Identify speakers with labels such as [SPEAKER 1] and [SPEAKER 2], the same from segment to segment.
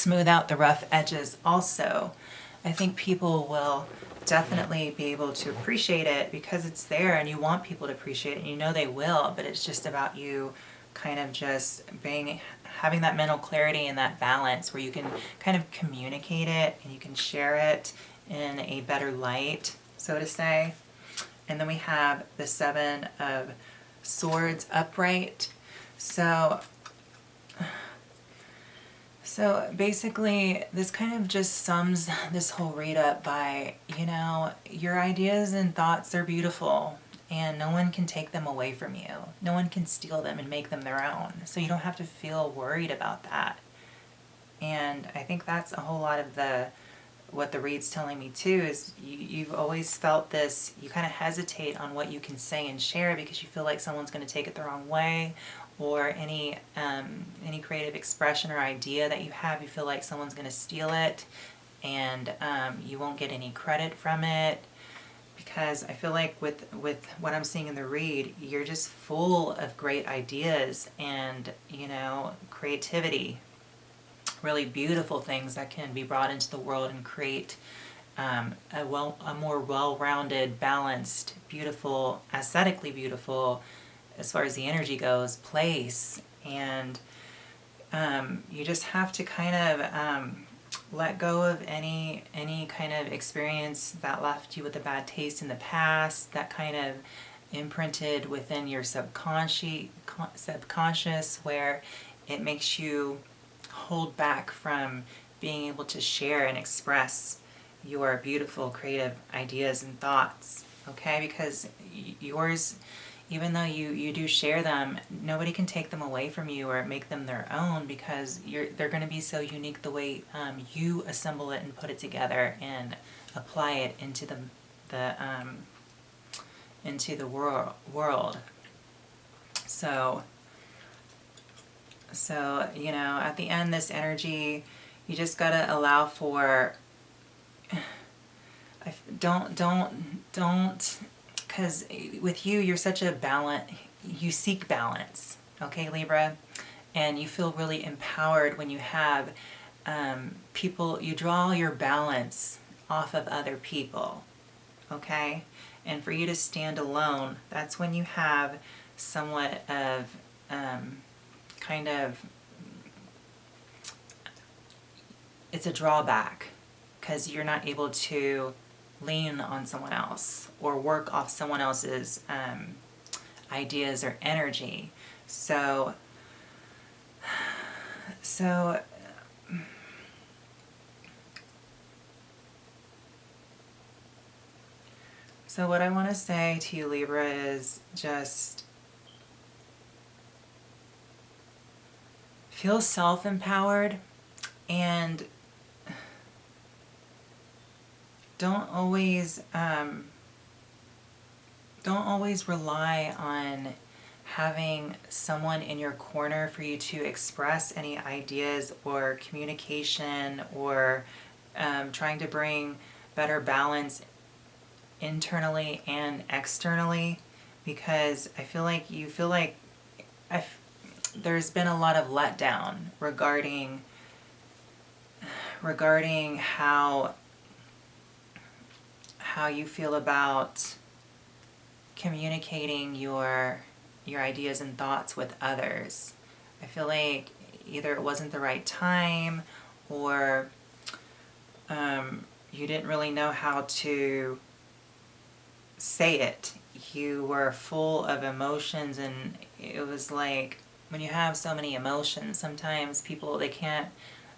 [SPEAKER 1] smooth out the rough edges also. I think people will definitely be able to appreciate it because it's there and you want people to appreciate it and you know they will, but it's just about you kind of just having that mental clarity and that balance where you can kind of communicate it and you can share it in a better light, so to say. And then we have the Seven of Swords upright. So basically, this kind of just sums this whole read up by, you know, your ideas and thoughts are beautiful and no one can take them away from you. No one can steal them and make them their own. So you don't have to feel worried about that. And I think that's a whole lot of what the read's telling me too, is you've always felt this, you kind of hesitate on what you can say and share because you feel like someone's going to take it the wrong way, or any creative expression or idea that you have, you feel like someone's going to steal it and you won't get any credit from it. Because I feel like with what I'm seeing in the read, you're just full of great ideas and, you know, creativity. Really beautiful things that can be brought into the world and create a more well-rounded, balanced, beautiful, aesthetically beautiful, as far as the energy goes, place. And you just have to kind of let go of any kind of experience that left you with a bad taste in the past, that kind of imprinted within your subconscious, where it makes you hold back from being able to share and express your beautiful creative ideas and thoughts, okay? Because yours, even though you do share them, nobody can take them away from you or make them their own, because they're going to be so unique the way you assemble it and put it together and apply it into the world. So, you know, at the end, this energy, you just gotta allow for, because with you, you're such a you seek balance, okay, Libra? And you feel really empowered when you have people, you draw your balance off of other people, okay? And for you to stand alone, that's when you have somewhat of kind of, it's a drawback because you're not able to lean on someone else or work off someone else's ideas or energy. So what I want to say to you, Libra, is just feel self-empowered and don't always rely on having someone in your corner for you to express any ideas or communication, or trying to bring better balance internally and externally, because I feel like there's been a lot of letdown regarding how you feel about communicating your ideas and thoughts with others. I feel like either it wasn't the right time, or you didn't really know how to say it. You were full of emotions, and it was like, when you have so many emotions, sometimes people, they can't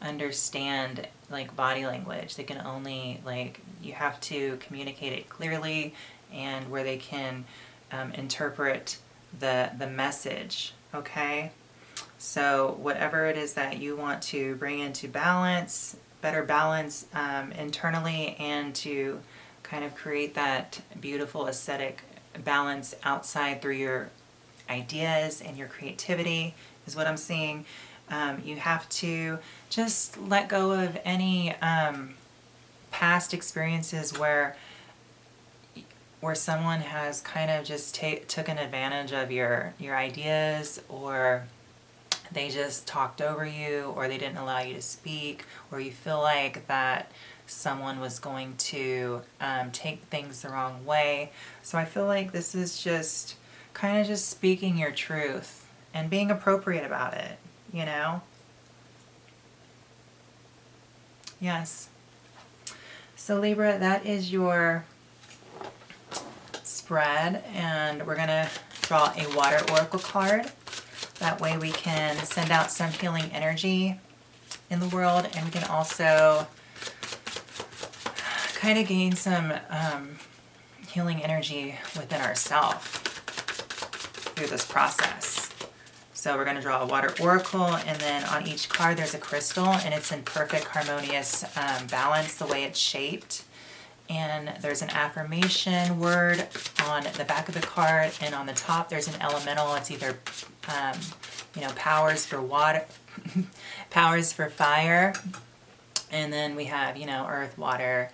[SPEAKER 1] understand like body language. They can only, like, you have to communicate it clearly and where they can interpret the message, okay? So whatever it is that you want to bring into balance, better balance internally, and to kind of create that beautiful aesthetic balance outside through your ideas and your creativity, is what I'm seeing. You have to just let go of any past experiences where someone has kind of just taken advantage of your ideas, or they just talked over you, or they didn't allow you to speak, or you feel like that someone was going to take things the wrong way. So I feel like this is just kind of just speaking your truth and being appropriate about it, you know? Yes. So Libra, that is your spread, and we're going to draw a water oracle card. That way we can send out some healing energy in the world, and we can also kind of gain some healing energy within ourselves through this process. So we're going to draw a water oracle, and then on each card there's a crystal, and it's in perfect harmonious balance the way it's shaped. And there's an affirmation word on the back of the card, and on the top there's an elemental. It's either powers for water, powers for fire, and then we have earth, water,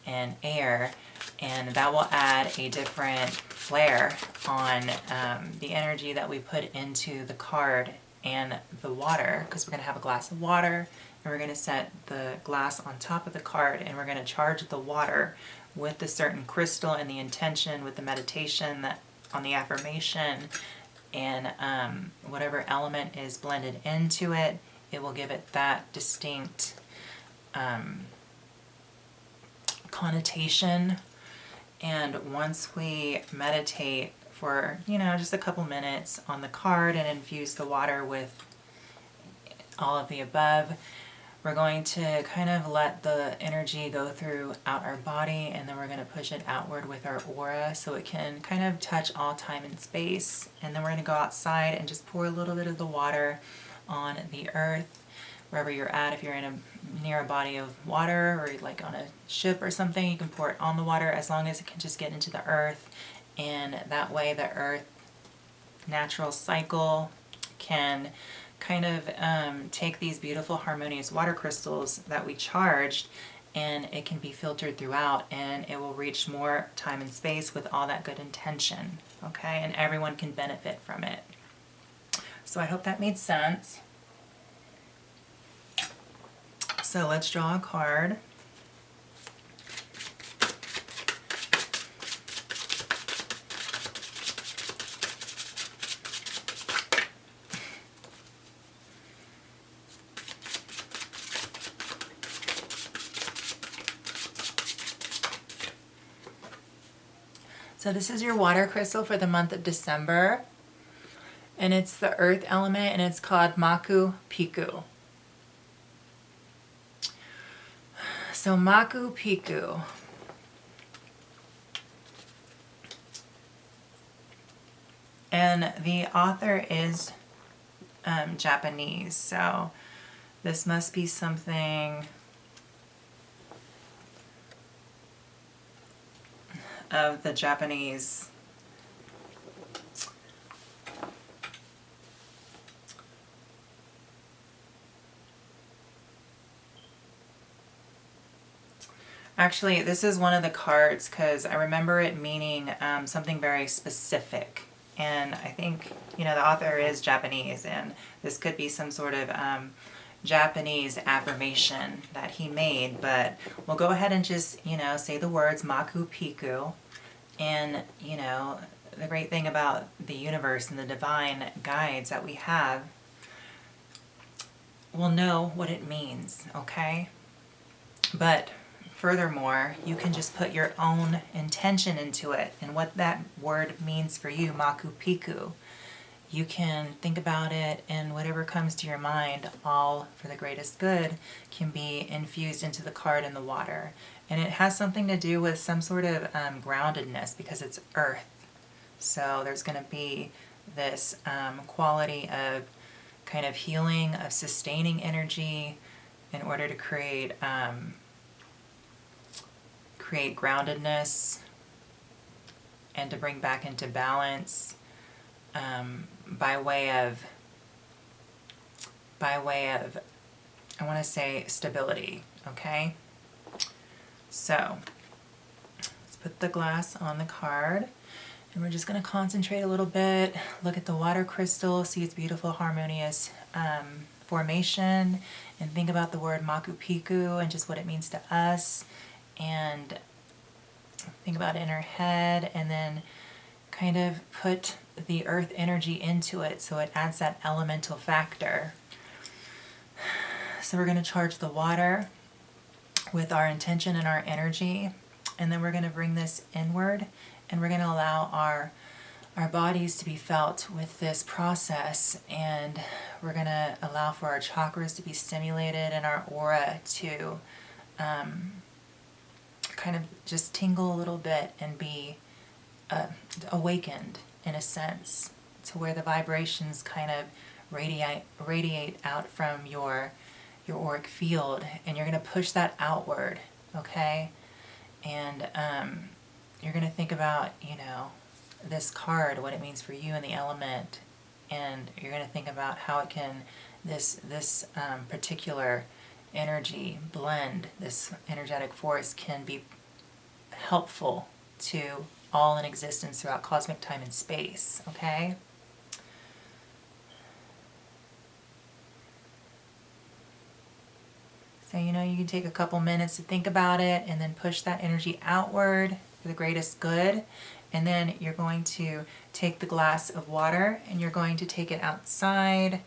[SPEAKER 1] and air, and that will add a different flair on the energy that we put into the card and the water, because we're going to have a glass of water, and we're going to set the glass on top of the card, and we're going to charge the water with the certain crystal and the intention with the meditation that on the affirmation, and whatever element is blended into it, it will give it that distinct connotation. And once we meditate for just a couple minutes on the card and infuse the water with all of the above, we're going to kind of let the energy go throughout our body, and then we're going to push it outward with our aura so it can kind of touch all time and space. And then we're going to go outside and just pour a little bit of the water on the earth, wherever you're at. If you're near a body of water, or like on a ship or something, you can pour it on the water, as long as it can just get into the earth. And that way the earth natural cycle can kind of take these beautiful harmonious water crystals that we charged, and it can be filtered throughout, and it will reach more time and space with all that good intention, okay? And everyone can benefit from it. So I hope that made sense. So let's draw a card. So this is your water crystal for the month of December, and it's the earth element, and it's called Maku Piku. So Maku Piku. And the author is Japanese, so this must be something of the Japanese Actually, this is one of the cards because I remember it meaning something very specific. And I think, the author is Japanese, and this could be some sort of Japanese affirmation that he made. But we'll go ahead and just, say the words Maku Piku. And, the great thing about the universe and the divine guides that we have, we'll know what it means, okay? But furthermore, you can just put your own intention into it and what that word means for you, Maku Piku. You can think about it, and whatever comes to your mind, all for the greatest good, can be infused into the card and the water. And it has something to do with some sort of groundedness, because it's earth. So there's going to be this quality of kind of healing, of sustaining energy in order to create groundedness and to bring back into balance by way of I want to say stability, okay? So let's put the glass on the card, and we're just going to concentrate a little bit, look at the water crystal, see its beautiful harmonious formation and think about the word Makupiku and just what it means to us, and think about it in our head, and then kind of put the earth energy into it so it adds that elemental factor. So we're going to charge the water with our intention and our energy, and then we're going to bring this inward, and we're going to allow our bodies to be felt with this process, and we're going to allow for our chakras to be stimulated and our aura to kind of just tingle a little bit and be awakened in a sense, to where the vibrations kind of radiate out from your auric field, and you're going to push that outward, okay? And you're going to think about, this card, what it means for you and the element, and you're going to think about how it can, this particular energy blend, this energetic force can be helpful to all in existence throughout cosmic time and space, okay? So, you can take a couple minutes to think about it and then push that energy outward for the greatest good. And then you're going to take the glass of water and you're going to take it outside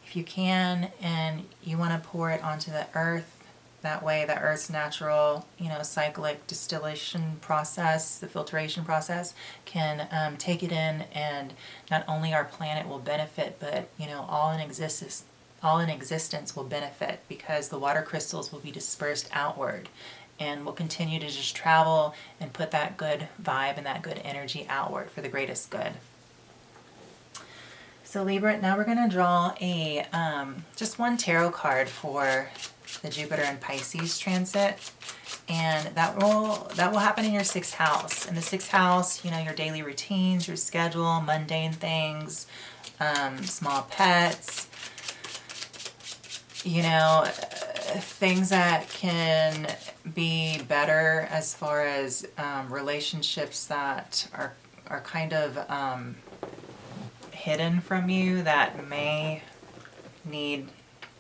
[SPEAKER 1] if you can, and you want to pour it onto the earth. That way the earth's natural, cyclic distillation process, the filtration process, can take it in, and not only our planet will benefit, but all in existence will benefit, because the water crystals will be dispersed outward and will continue to just travel and put that good vibe and that good energy outward for the greatest good. So Libra, now we're going to draw a just one tarot card for the Jupiter and Pisces transit, and that will happen in your 6th house. In the 6th house, your daily routines, your schedule, mundane things, small pets, things that can be better as far as relationships that are kind of hidden from you, that may need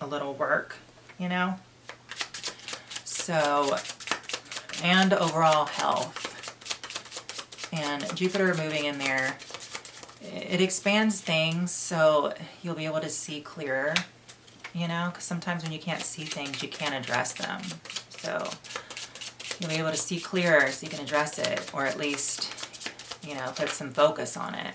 [SPEAKER 1] a little work, So, and overall health. And Jupiter moving in there, it expands things, so you'll be able to see clearer. Because sometimes when you can't see things, you can't address them. So you'll be able to see clearer so you can address it, or at least, put some focus on it.